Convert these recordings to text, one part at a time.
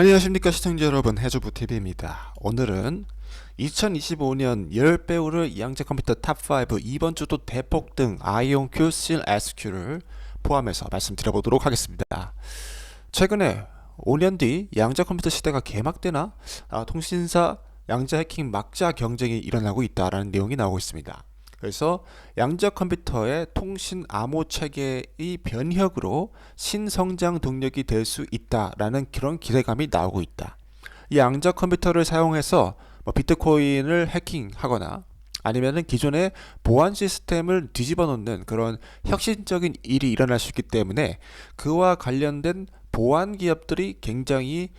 안녕하십니까 시청자 여러분, 해주부TV입니다. 오늘은 2025년 10배우를 양자 컴퓨터 탑5 이번 주도 대폭등 아이온큐 CLSQ를 포함해서 말씀드려보도록 하겠습니다. 최근에 5년 뒤 양자 컴퓨터 시대가 개막되나 통신사 양자 해킹 막자 경쟁이 일어나고 있다라는 내용이 나오고 있습니다. 그래서 양자 컴퓨터의 통신 암호 체계의 변혁으로 신성장 동력이 될 수 있다라는 그런 기대감이 나오고 있다. 이 양자 컴퓨터를 사용해서 비트코인을 해킹하거나 아니면은 기존의 보안 시스템을 뒤집어 놓는 그런 혁신적인 일이 일어날 수 있기 때문에 그와 관련된 보안 기업들이 굉장히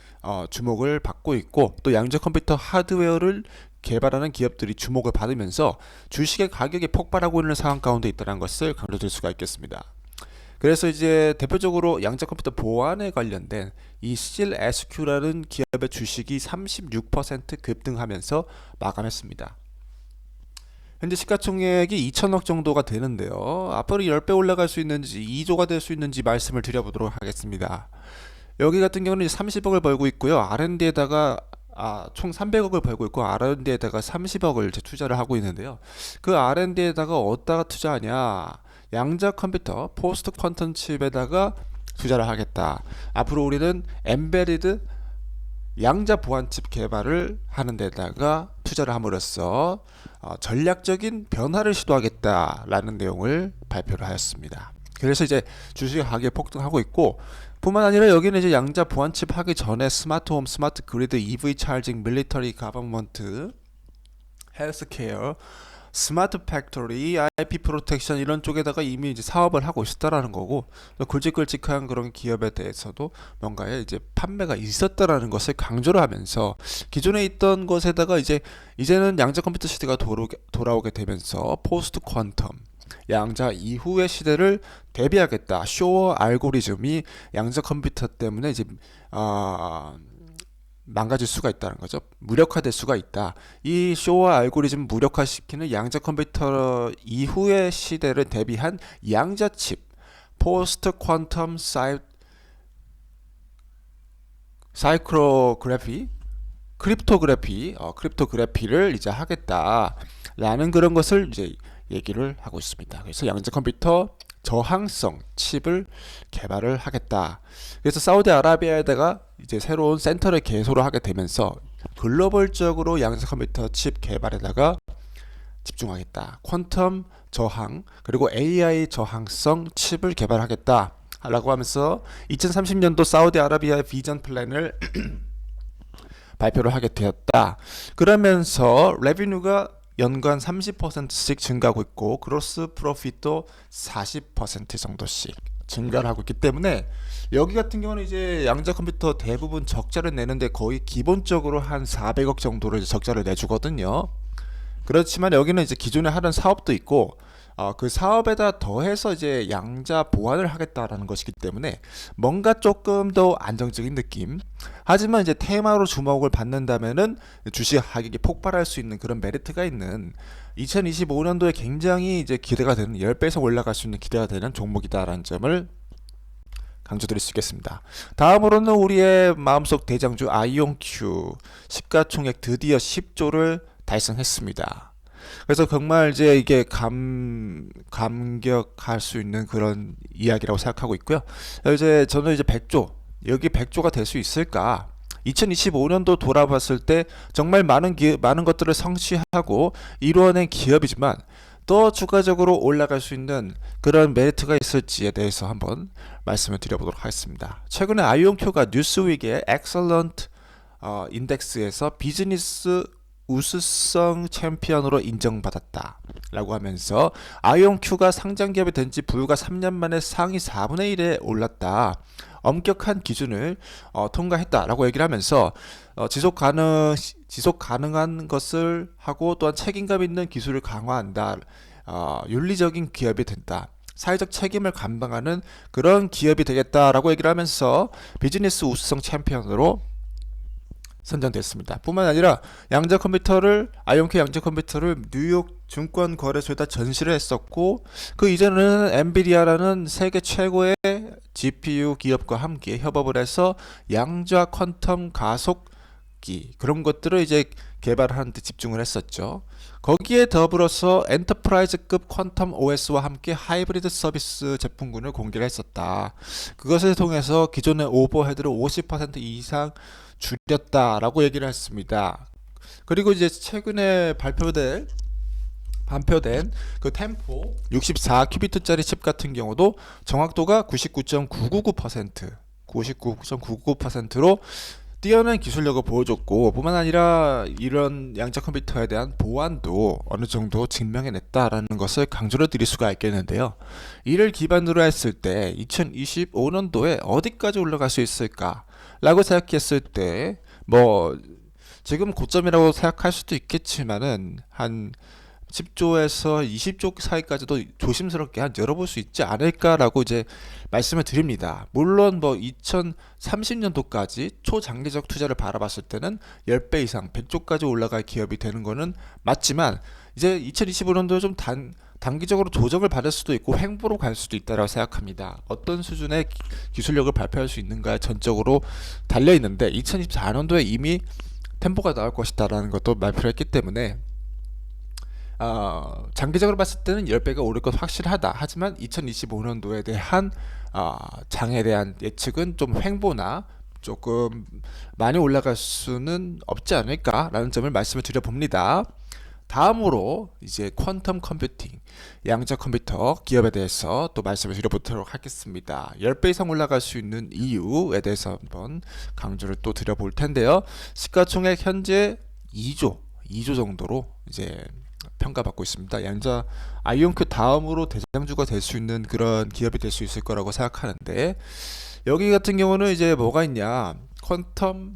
주목을 받고 있고, 또 양자 컴퓨터 하드웨어를 개발하는 기업들이 주목을 받으면서 주식의 가격이 폭발하고 있는 상황 가운데 있다는 것을 강조드릴 수가 있겠습니다. 그래서 이제 대표적으로 양자 컴퓨터 보안에 관련된 이 CLSQ라는 기업의 주식이 36% 급등하면서 마감했습니다. 현재 시가총액이 2천억 정도가 되는데요. 앞으로 10배 올라갈 수 있는지 2조가 될 수 있는지 말씀을 드려보도록 하겠습니다. 여기 같은 경우는 30억을 벌고 있고요. R&D에다가 총 300억을 벌고 있고 R&D에다가 30억을 투자를 하고 있는데요. 그 R&D에다가 어디다가 투자하냐? 양자 컴퓨터 포스트 퀀텀 칩에다가 투자를 하겠다. 앞으로 우리는 엠베리드 양자 보안 칩 개발을 하는 데다가 투자를 함으로써 전략적인 변화를 시도하겠다라는 내용을 발표를 하였습니다. 그래서 이제 주식 가격이 폭등하고 있고, 뿐만 아니라 여기는 이제 양자 보안 칩 하기 전에 스마트홈, 스마트 그리드, EV 차징, 밀리터리, 가버먼트, 헬스케어, 스마트 팩토리, IP 프로텍션 이런 쪽에다가 이미 이제 사업을 하고 있었다라는 거고, 굵직굵직한 그런 기업에 대해서도 뭔가의 이제 판매가 있었다라는 것을 강조를 하면서 기존에 있던 것에다가 이제는 양자 컴퓨터 시대가 돌아오게 되면서 포스트 퀀텀 양자 이후의 시대를 대비하겠다. 쇼어 알고리즘이 양자 컴퓨터 때문에 이제 망가질 수가 있다는 거죠. 무력화될 수가 있다. 이 쇼어 알고리즘 무력화시키는 양자 컴퓨터 이후의 시대를 대비한 양자 칩, 포스트 퀀텀 사이클로그래피, 크립토그래피를 이제 하겠다라는 그런 것을 이제 얘기를 하고 있습니다. 그래서 양자 컴퓨터 저항성 칩을 개발을 하겠다. 그래서 사우디아라비아에다가 이제 새로운 센터를 개소를 하게 되면서 글로벌적으로 양자 컴퓨터 칩 개발에다가 집중하겠다. 퀀텀 저항 그리고 AI 저항성 칩을 개발하겠다 라고 하면서 2030년도 사우디아라비아의 비전 플랜을 발표를 하게 되었다. 그러면서 레비뉴가 연간 30%씩 증가하고 있고 그로스 프로핏도 40% 정도씩 증가를 하고 있기 때문에 여기 같은 경우는 이제 양자 컴퓨터 대부분 적자를 내는데 거의 기본적으로 한 400억 정도를 적자를 내주거든요. 그렇지만 여기는 이제 기존에 하던 사업도 있고 그 사업에다 더해서 이제 양자 보완을 하겠다라는 것이기 때문에 뭔가 조금 더 안정적인 느낌. 하지만 이제 테마로 주목을 받는다면은 주식 가격이 폭발할 수 있는 그런 메리트가 있는 2025년도에 굉장히 이제 기대가 되는 10배에서 올라갈 수 있는 기대가 되는 종목이다라는 점을 강조드릴 수 있겠습니다. 다음으로는 우리의 마음속 대장주 아이온큐 시가총액 드디어 10조를 달성했습니다. 그래서 정말 이제 이게 감격할 수 있는 그런 이야기라고 생각하고 있고요. 이제 저는 이제 100조, 여기 100조가 될 수 있을까? 2025년도 돌아봤을 때 정말 많은 것들을 성취하고 이루어낸 기업이지만 더 추가적으로 올라갈 수 있는 그런 메리트가 있을지에 대해서 한번 말씀을 드려보도록 하겠습니다. 최근에 아이온큐가 뉴스윅의 엑설런트 인덱스에서 비즈니스 우수성 챔피언으로 인정받았다 라고 하면서 아이온큐가 상장기업이 된 지 불과 3년 만에 상위 4분의 1에 올랐다. 엄격한 기준을 통과했다 라고 얘기를 하면서 지속 가능한 것을 하고 또한 책임감 있는 기술을 강화한다. 윤리적인 기업이 된다. 사회적 책임을 감당하는 그런 기업이 되겠다라고 얘기를 하면서 비즈니스 우수성 챔피언으로 선정됐습니다. 뿐만 아니라 양자 컴퓨터를 아이온큐 양자 컴퓨터를 뉴욕 증권 거래소에다 전시를 했었고 그 이전에는 엔비디아라는 세계 최고의 GPU 기업과 함께 협업을 해서 양자 퀀텀 가속기 그런 것들을 이제 개발하는 데 집중을 했었죠. 거기에 더불어서 엔터프라이즈급 퀀텀 OS와 함께 하이브리드 서비스 제품군을 공개를 했었다. 그것을 통해서 기존의 오버헤드를 50% 이상 줄였다라고 얘기를 했습니다. 그리고 이제 최근에 발표된 그 템포 64큐비트짜리 칩 같은 경우도 정확도가 99.99%로 뛰어난 기술력을 보여줬고 뿐만 아니라 이런 양자 컴퓨터에 대한 보안도 어느 정도 증명해냈다라는 것을 강조를 드릴 수가 있겠는데요. 이를 기반으로 했을 때 2025년도에 어디까지 올라갈 수 있을까 라고 생각했을 때 뭐 지금 고점이라고 생각할 수도 있겠지만은 한 10조에서 20조 사이까지도 조심스럽게 한 열어볼 수 있지 않을까라고 이제 말씀을 드립니다. 물론 뭐 2030년도까지 초장기적 투자를 바라봤을 때는 10배 이상 100조까지 올라갈 기업이 되는 거는 맞지만 이제 2025년도에 좀 단기적으로 조정을 받을 수도 있고 횡보로 갈 수도 있다고 생각합니다. 어떤 수준의 기술력을 발표할 수 있는가에 전적으로 달려 있는데 2024년도에 이미 템포가 나올 것이다라는 것도 발표를 했기 때문에 장기적으로 봤을 때는 10배가 오를 것 확실하다. 하지만 2025년도에 대한 장에 대한 예측은 좀 횡보나 조금 많이 올라갈 수는 없지 않을까라는 점을 말씀을 드려봅니다. 다음으로 이제 퀀텀 컴퓨팅, 양자 컴퓨터 기업에 대해서 또 말씀을 드려보도록 하겠습니다. 10배 이상 올라갈 수 있는 이유에 대해서 한번 강조를 또 드려볼 텐데요. 시가총액 현재 2조 정도로 이제 평가받고 있습니다. 양자 아이온큐 다음으로 대장주가 될 수 있는 그런 기업이 될 수 있을 거라고 생각하는데 여기 같은 경우는 이제 뭐가 있냐 퀀텀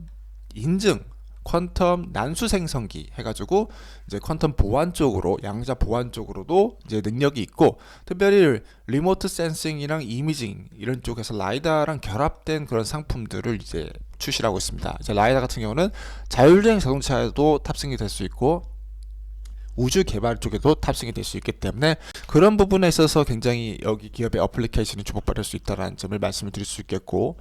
인증 퀀텀 난수 생성기 해가지고 이제 퀀텀 보안 쪽으로 양자 보안 쪽으로도 이제 능력이 있고 특별히 리모트 센싱이랑 이미징 이런 쪽에서 라이다랑 결합된 그런 상품들을 이제 출시를 하고 있습니다. 이제 라이다 같은 경우는 자율주행 자동차에도 탑승이 될 수 있고 우주 개발 쪽에도 탑승이 될 수 있기 때문에 그런 부분에 있어서 굉장히 여기 기업의 어플리케이션이 주목받을 수 있다는 점을 말씀을 드릴 수 있겠고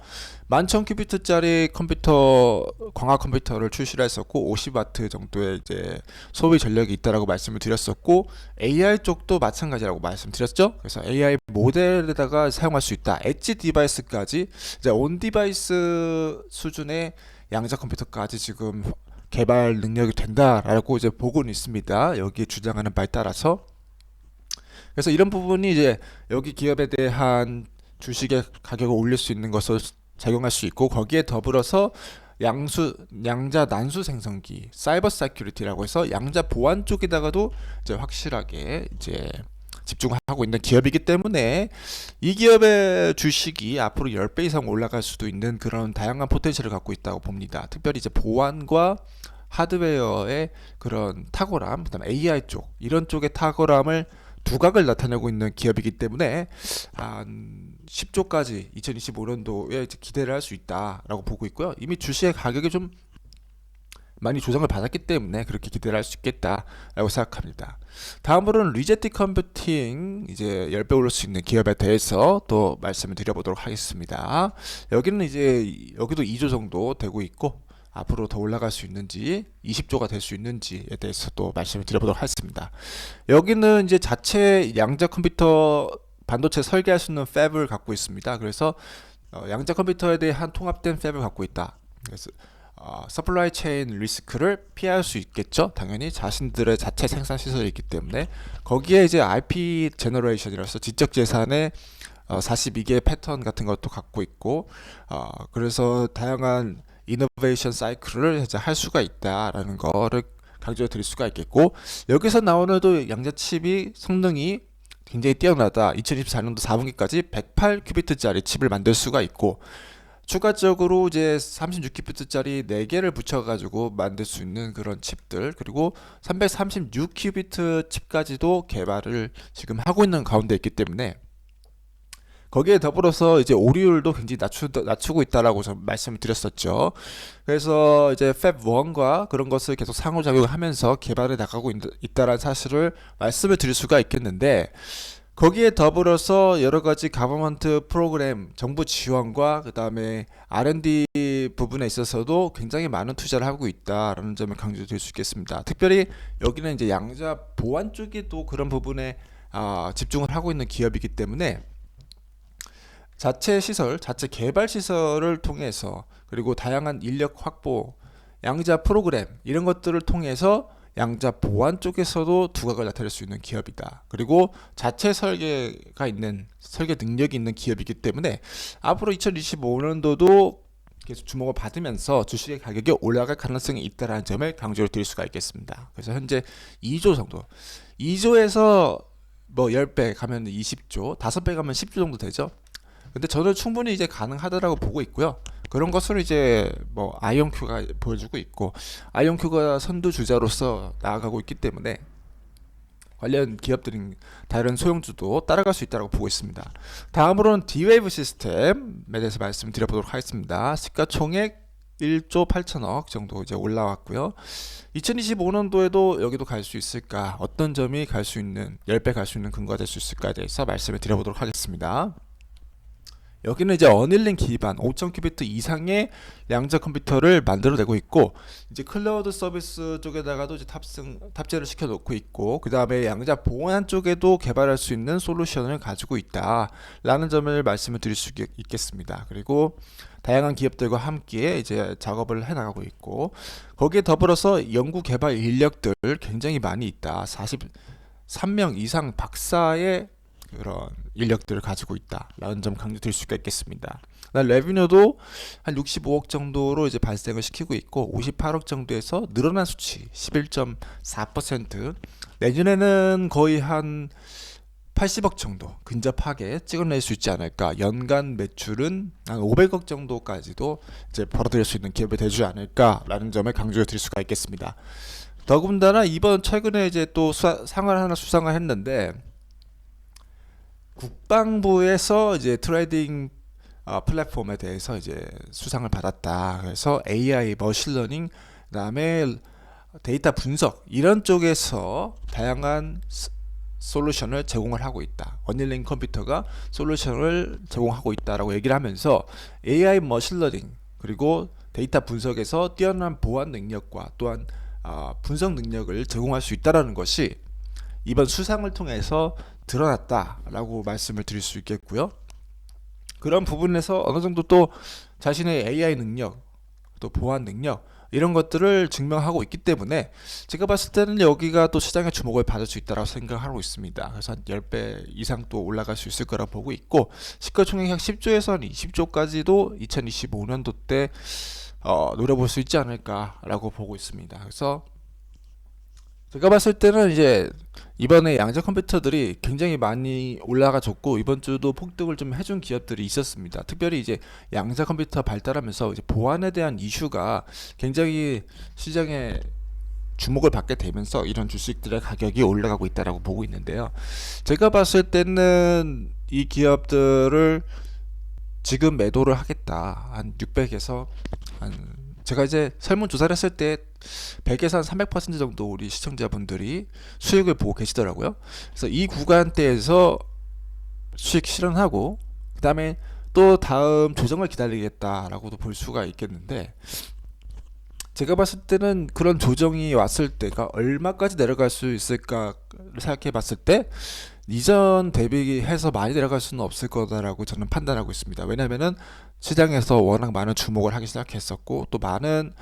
11,000큐비트짜리 컴퓨터 광학 컴퓨터를 출시를 했었고 50W 정도의 이제 소비 전력이 있다라고 말씀을 드렸었고 AI 쪽도 마찬가지라고 말씀드렸죠. 그래서 AI 모델에다가 사용할 수 있다. 엣지 디바이스까지 이제 온 디바이스 수준의 양자 컴퓨터까지 지금 개발 능력이 된다라고 이제 보고는 있습니다. 여기에 주장하는 바에 따라서 그래서 이런 부분이 이제 여기 기업에 대한 주식의 가격을 올릴 수 있는 것을 작용할 수 있고 거기에 더불어서 양자 난수 생성기 사이버 세큐리티라고 해서 양자 보안 쪽에다가도 이제 확실하게 이제 집중하고 있는 기업이기 때문에 이 기업의 주식이 앞으로 10배 이상 올라갈 수도 있는 그런 다양한 포텐셜을 갖고 있다고 봅니다. 특별히 이제 보안과 하드웨어의 그런 탁월함, 그다음에 AI 쪽 이런 쪽의 탁월함을 두각을 나타내고 있는 기업이기 때문에 한 10조까지 2025년도에 기대를 할 수 있다라고 보고 있고요. 이미 주식의 가격이 좀 많이 조정을 받았기 때문에 그렇게 기대를 할 수 있겠다라고 생각합니다. 다음으로는 리제티 컴퓨팅 이제 10배 오를 수 있는 기업에 대해서 또 말씀을 드려보도록 하겠습니다. 여기는 이제 여기도 2조 정도 되고 있고 앞으로 더 올라갈 수 있는지 20조가 될 수 있는지에 대해서 또 말씀을 드려보도록 하겠습니다. 여기는 이제 자체 양자 컴퓨터 반도체 설계할 수 있는 팹을 갖고 있습니다. 그래서 양자 컴퓨터에 대한 통합된 팹을 갖고 있다. 그래서 서플라이 체인 리스크를 피할 수 있겠죠. 당연히 자신들의 자체 생산 시설이 있기 때문에 거기에 이제 IP 제너레이션이라서 지적 재산의 42개의 패턴 같은 것도 갖고 있고 그래서 다양한 이노베이션 사이클을 이제 할 수가 있다라는 거를 강조해 드릴 수가 있겠고 여기서 나오는 또 양자 칩이 성능이 굉장히 뛰어나다. 2024년도 4분기까지 108큐비트짜리 칩을 만들 수가 있고 추가적으로 이제 36큐비트짜리 4개를 붙여가지고 만들 수 있는 그런 칩들 그리고 336큐비트 칩까지도 개발을 지금 하고 있는 가운데 있기 때문에 거기에 더불어서 이제 오류율도 굉장히 낮추고 있다라고 좀 말씀을 드렸었죠. 그래서 이제 팹 1과 그런 것을 계속 상호작용하면서 개발해 나가고 있다라는 사실을 말씀을 드릴 수가 있겠는데, 거기에 더불어서 여러 가지 가버먼트 프로그램, 정부 지원과 그 다음에 R&D 부분에 있어서도 굉장히 많은 투자를 하고 있다라는 점을 강조드릴 수 있겠습니다. 특별히 여기는 이제 양자 보안 쪽이 또 그런 부분에 집중을 하고 있는 기업이기 때문에 자체 시설, 자체 개발 시설을 통해서, 그리고 다양한 인력 확보, 양자 프로그램 이런 것들을 통해서 양자 보안 쪽에서도 두각을 나타낼 수 있는 기업이다. 그리고 자체 설계가 있는, 설계 능력이 있는 기업이기 때문에 앞으로 2025년도도 계속 주목을 받으면서 주식의 가격이 올라갈 가능성이 있다는 점을 강조를 드릴 수가 있겠습니다. 그래서 현재 2조 정도, 2조에서 뭐 10배 가면 20조, 5배 가면 10조 정도 되죠. 근데 저는 충분히 이제 가능하다라고 보고 있고요. 그런 것을 이제 뭐 아이온큐가 보여주고 있고, 아이온큐가 선두 주자로서 나아가고 있기 때문에 관련 기업들인 다른 소형주도 따라갈 수 있다고 보고 있습니다. 다음으로는 D-Wave 시스템에 대해서 말씀드려보도록 하겠습니다. 시가총액 1조 8천억 정도 이제 올라왔고요. 2025년도에도 여기도 갈 수 있을까? 어떤 점이 갈 수 있는, 10배 갈 수 있는 근거가 될 수 있을까에 대해서 말씀을 드려보도록 하겠습니다. 여기는 이제 어닐링 기반 5000큐비트 이상의 양자 컴퓨터를 만들어내고 있고, 이제 클라우드 서비스 쪽에다가도 이제 탑재를 시켜놓고 있고, 그 다음에 양자 보안 쪽에도 개발할 수 있는 솔루션을 가지고 있다라는 점을 말씀을 드릴 수 있겠습니다. 그리고 다양한 기업들과 함께 이제 작업을 해나가고 있고, 거기에 더불어서 연구 개발 인력들 굉장히 많이 있다. 43명 이상 박사의 그런 인력들을 가지고 있다라는 점 강조드릴 수가 있겠습니다. 레비뉴도 한 65억 정도로 이제 발생을 시키고 있고, 58억 정도에서 늘어난 수치 11.4%, 내년에는 거의 한 80억 정도 근접하게 찍어낼 수 있지 않을까. 연간 매출은 한 500억 정도까지도 이제 벌어들일 수 있는 기업이 되지 않을까라는 점을 강조해 드릴 수가 있겠습니다. 더군다나 이번 최근에 이제 또 상을 하나 수상을 했는데, 국방부에서 이제 트레이딩 플랫폼에 대해서 이제 수상을 받았다. 그래서 AI, 머신러닝, 그다음에 데이터 분석 이런 쪽에서 다양한 솔루션을 제공을 하고 있다. 어닐링 컴퓨터가 솔루션을 제공하고 있다라고 얘기를 하면서 AI, 머신러닝 그리고 데이터 분석에서 뛰어난 보안 능력과 또한 분석 능력을 제공할 수 있다라는 것이 이번 수상을 통해서 드러났다라고 말씀을 드릴 수 있겠고요. 그런 부분에서 어느 정도 또 자신의 AI 능력, 또 보안 능력 이런 것들을 증명하고 있기 때문에 제가 봤을 때는 여기가 또 시장의 주목을 받을 수 있다고 생각하고 있습니다. 그래서 한 10배 이상 또 올라갈 수 있을 거라 보고 있고, 시가총액 약 10조에서 한 20조까지도 2025년도 때 노려볼 수 있지 않을까라고 보고 있습니다. 그래서 제가 봤을 때는 이제 이번에 양자 컴퓨터들이 굉장히 많이 올라가졌고, 이번 주도 폭등을 좀 해준 기업들이 있었습니다. 특별히 이제 양자 컴퓨터 발달하면서 이제 보안에 대한 이슈가 굉장히 시장에 주목을 받게 되면서 이런 주식들의 가격이 올라가고 있다라고 보고 있는데요. 제가 봤을 때는 이 기업들을 지금 매도를 하겠다. 한 600에서 제가 이제 설문조사를 했을 때 100에서 한 300% 정도 우리 시청자분들이 수익을 보고 계시더라고요. 그래서 이 구간대에서 수익 실현하고, 그 다음에 또 다음 조정을 기다리겠다라고도 볼 수가 있겠는데, 제가 봤을 때는 그런 조정이 왔을 때가 얼마까지 내려갈 수 있을까를 생각해 봤을 때 이전 대비해서 많이 내려갈 수는 없을 거다라고 저는 판단하고 있습니다. 왜냐면은 시장에서 워낙 많은 주목을 하기 시작했었고, 또 많은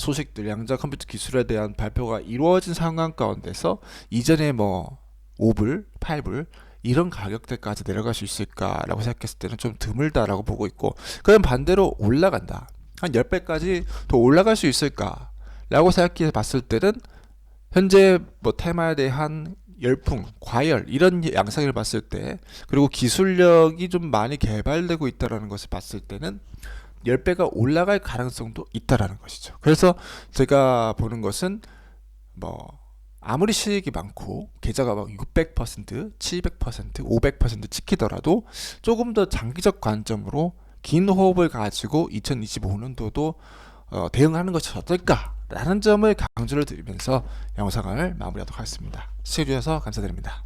소식들, 양자 컴퓨터 기술에 대한 발표가 이루어진 상황 가운데서 이전에 뭐 5불, 8불 이런 가격대까지 내려갈 수 있을까라고 생각했을 때는 좀 드물다라고 보고 있고, 그럼 반대로 올라간다, 한 10배까지 더 올라갈 수 있을까라고 생각해 봤을 때는 현재 뭐 테마에 대한 열풍, 과열 이런 양상을 봤을 때, 그리고 기술력이 좀 많이 개발되고 있다는 것을 봤을 때는 10배가 올라갈 가능성도 있다라는 것이죠. 그래서 제가 보는 것은 뭐 아무리 수익이 많고 계좌가 막 600%, 700%, 500% 찍히더라도 조금 더 장기적 관점으로 긴 호흡을 가지고 2025년도도 대응하는 것이 어떨까라는 점을 강조를 드리면서 영상을 마무리하도록 하겠습니다. 시청해주셔서 감사드립니다.